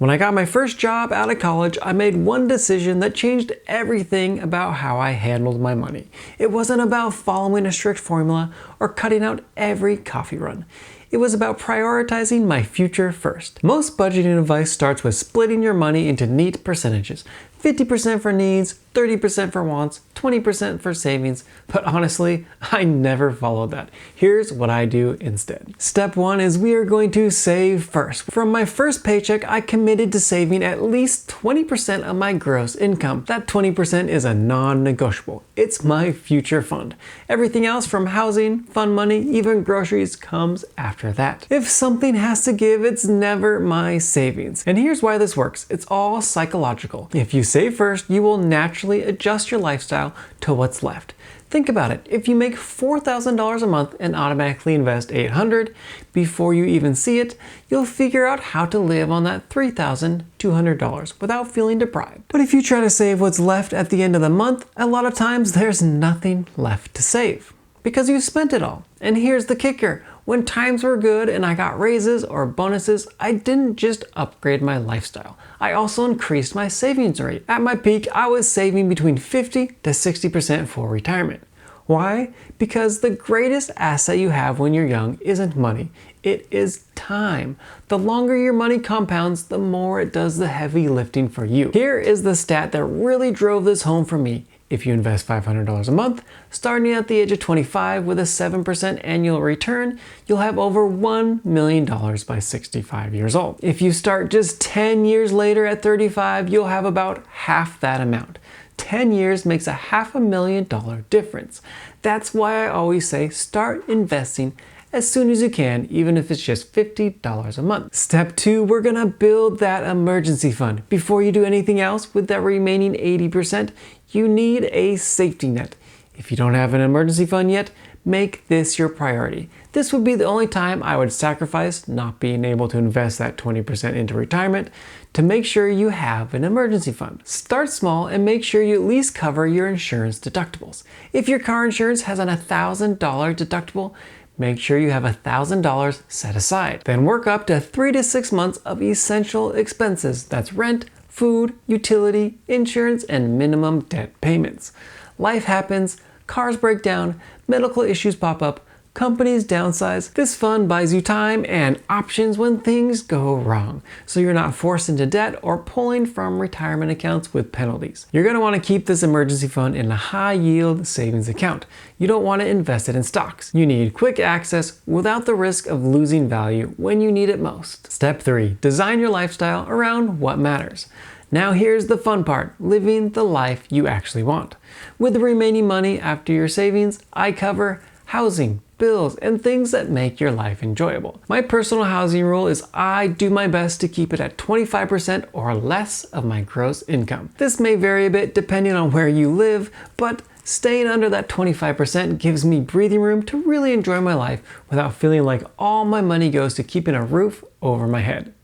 When I got my first job out of college, I made one decision that changed everything about how I handled my money. It wasn't about following a strict formula or cutting out every coffee run. It was about prioritizing my future first. Most budgeting advice starts with splitting your money into neat percentages. 50% for needs, 30% for wants, 20% for savings, but honestly, I never followed that. Here's what I do instead. Step 1 is we are going to save first. From my first paycheck, I committed to saving at least 20% of my gross income. That 20% is a non-negotiable. It's my future fund. Everything else from housing, fund money, even groceries comes after that. If something has to give, it's never my savings. And here's why this works. It's all psychological. If you save first, you will naturally adjust your lifestyle to what's left. Think about it. If you make $4,000 a month and automatically invest $800 before you even see it, you'll figure out how to live on that $3,200 without feeling deprived. But if you try to save what's left at the end of the month, a lot of times there's nothing left to save because you spent it all. And here's the kicker. When times were good and I got raises or bonuses, I didn't just upgrade my lifestyle. I also increased my savings rate. At my peak, I was saving between 50 to 60% for retirement. Why? Because the greatest asset you have when you're young isn't money, it is time. The longer your money compounds, the more it does the heavy lifting for you. Here is the stat that really drove this home for me. If you invest $500 a month, starting at the age of 25 with a 7% annual return, you'll have over $1 million by 65 years old. If you start just 10 years later at 35, you'll have about half that amount. 10 years makes a $500,000 difference. That's why I always say start investing as soon as you can, even if it's just $50 a month. Step 2, we're gonna build that emergency fund. Before you do anything else with that remaining 80%, you need a safety net. If you don't have an emergency fund yet, make this your priority. This would be the only time I would sacrifice not being able to invest that 20% into retirement to make sure you have an emergency fund. Start small and make sure you at least cover your insurance deductibles. If your car insurance has an $1,000 deductible, make sure you have $1,000 set aside. Then work up to 3 to 6 months of essential expenses. That's rent, food, utility, insurance, and minimum debt payments. Life happens, cars break down, medical issues pop up, companies downsize. This fund buys you time and options when things go wrong, so you're not forced into debt or pulling from retirement accounts with penalties. You're going to want to keep this emergency fund in a high-yield savings account. You don't want to invest it in stocks. You need quick access without the risk of losing value when you need it most. Step 3, design your lifestyle around what matters. Now here's the fun part, living the life you actually want. With the remaining money after your savings, I cover housing, bills, and things that make your life enjoyable. My personal housing rule is I do my best to keep it at 25% or less of my gross income. This may vary a bit depending on where you live, but staying under that 25% gives me breathing room to really enjoy my life without feeling like all my money goes to keeping a roof over my head.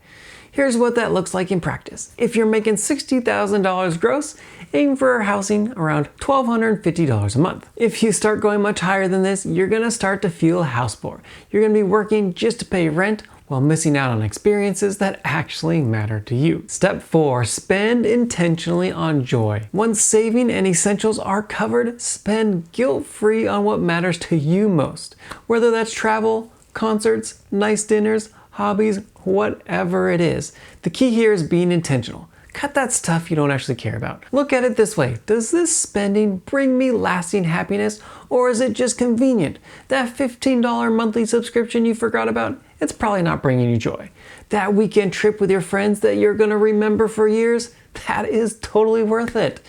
Here's what that looks like in practice. If you're making $60,000 gross, aim for housing around $1,250 a month. If you start going much higher than this, you're gonna start to feel house poor. You're gonna be working just to pay rent while missing out on experiences that actually matter to you. Step 4, spend intentionally on joy. Once saving and essentials are covered, spend guilt-free on what matters to you most. Whether that's travel, concerts, nice dinners, hobbies, whatever it is. The key here is being intentional. Cut that stuff you don't actually care about. Look at it this way. Does this spending bring me lasting happiness, or is it just convenient? That $15 monthly subscription you forgot about, it's probably not bringing you joy. That weekend trip with your friends that you're gonna remember for years, that is totally worth it.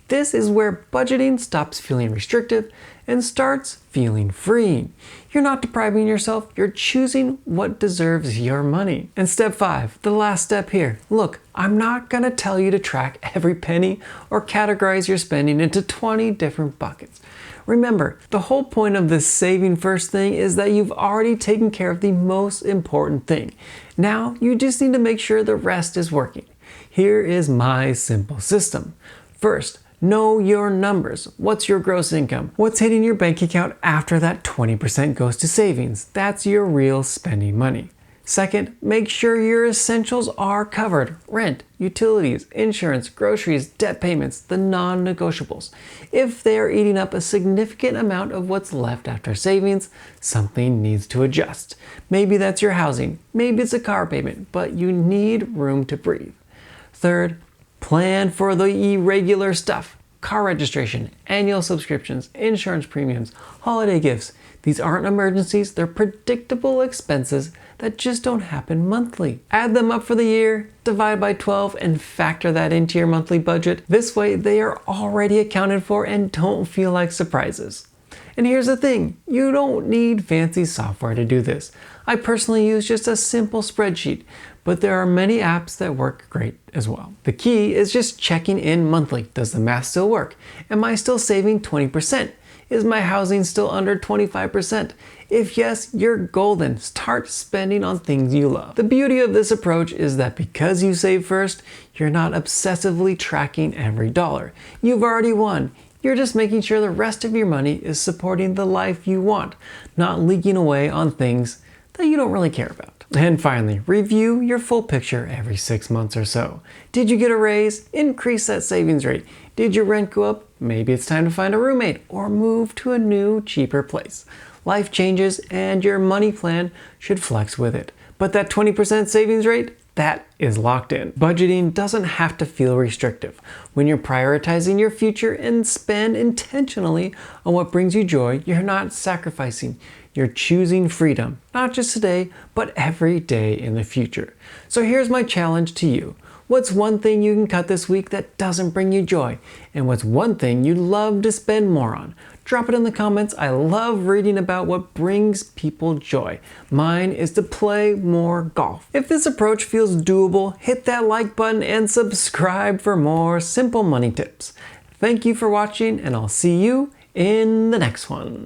This is where budgeting stops feeling restrictive and starts feeling freeing. You're not depriving yourself, you're choosing what deserves your money. And step 5, the last step here. Look, I'm not gonna tell you to track every penny or categorize your spending into 20 different buckets. Remember, the whole point of this saving first thing is that you've already taken care of the most important thing. Now, you just need to make sure the rest is working. Here is my simple system. First, know your numbers. What's your gross income? What's hitting your bank account after that 20% goes to savings? That's your real spending money. Second, make sure your essentials are covered. Rent, utilities, insurance, groceries, debt payments, the non-negotiables. If they are eating up a significant amount of what's left after savings, something needs to adjust. Maybe that's your housing, maybe it's a car payment, but you need room to breathe. Third, plan for the irregular stuff. Car registration, annual subscriptions, insurance premiums, holiday gifts. These aren't emergencies, they're predictable expenses that just don't happen monthly. Add them up for the year, divide by 12, and factor that into your monthly budget. This way, they are already accounted for and don't feel like surprises. And here's the thing, you don't need fancy software to do this. I personally use just a simple spreadsheet, but there are many apps that work great as well. The key is just checking in monthly. Does the math still work? Am I still saving 20%? Is my housing still under 25%? If yes, you're golden. Start spending on things you love. The beauty of this approach is that because you save first, you're not obsessively tracking every dollar. You've already won. You're just making sure the rest of your money is supporting the life you want, not leaking away on things that you don't really care about. And finally, review your full picture every 6 months or so. Did you get a raise? Increase that savings rate. Did your rent go up? Maybe it's time to find a roommate or move to a new, cheaper place. Life changes and your money plan should flex with it. But that 20% savings rate, that is locked in. Budgeting doesn't have to feel restrictive. When you're prioritizing your future and spend intentionally on what brings you joy, you're not sacrificing. You're choosing freedom, not just today, but every day in the future. So here's my challenge to you. What's one thing you can cut this week that doesn't bring you joy? And what's one thing you'd love to spend more on? Drop it in the comments. I love reading about what brings people joy. Mine is to play more golf. If this approach feels doable, hit that like button and subscribe for more simple money tips. Thank you for watching, and I'll see you in the next one.